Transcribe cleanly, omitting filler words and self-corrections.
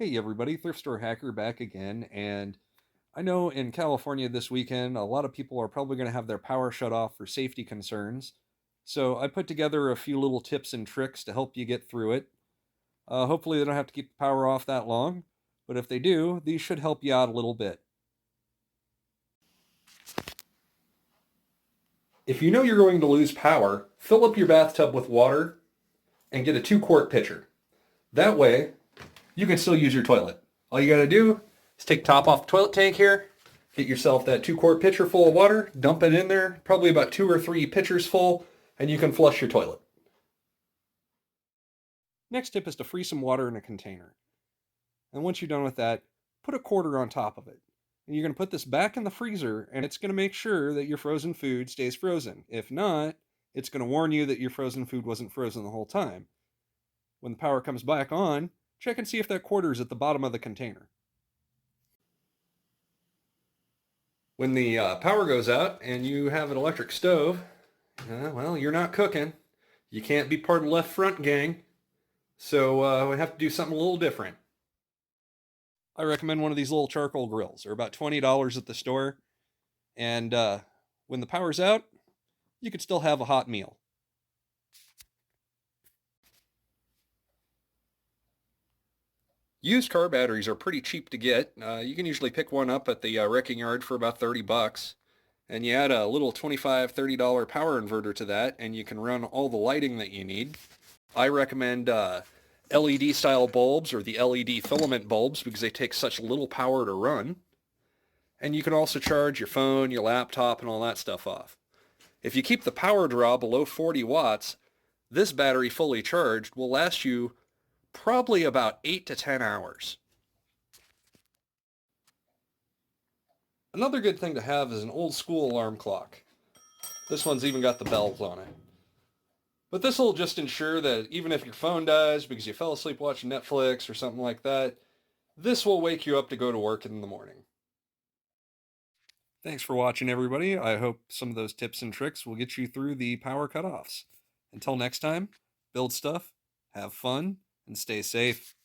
Hey everybody, Thrift Store Hacker back again, and I know in California this weekend a lot of people are probably going to have their power shut off for safety concerns. So I put together a few little tips and tricks to help you get through it. Hopefully they don't have to keep the power off that long, but if they do, these should help you out a little bit. If you know you're going to lose power, fill up your bathtub with water and get a 2-quart pitcher. That way, you can still use your toilet. All you gotta do is take the top off the toilet tank here, get yourself that 2-quart pitcher full of water, dump it in there, probably about 2 or 3 pitchers full, and you can flush your toilet. Next tip is to freeze some water in a container. And once you're done with that, put a quarter on top of it. And you're going to put this back in the freezer, and it's going to make sure that your frozen food stays frozen. If not, it's going to warn you that your frozen food wasn't frozen the whole time. When the power comes back on, check and see if that quarter is at the bottom of the container. When the power goes out and you have an electric stove, well, you're not cooking. You can't be part of the left front gang. So we have to do something a little different. I recommend one of these little charcoal grills. They're about $20 at the store. And when the power's out, you could still have a hot meal. Used car batteries are pretty cheap to get. You can usually pick one up at the wrecking yard for about 30 bucks. And you add a little $25, $30 power inverter to that, and you can run all the lighting that you need. I recommend LED style bulbs or the LED filament bulbs because they take such little power to run. And you can also charge your phone, your laptop, and all that stuff off. If you keep the power draw below 40 watts, this battery fully charged will last you probably about 8 to 10 hours. Another good thing to have is an old school alarm clock. This one's even got the bells on it. But this will just ensure that even if your phone dies because you fell asleep watching Netflix or something like that, this will wake you up to go to work in the morning. Thanks for watching, everybody. I hope some of those tips and tricks will get you through the power cutoffs. Until next time, build stuff, have fun, and stay safe.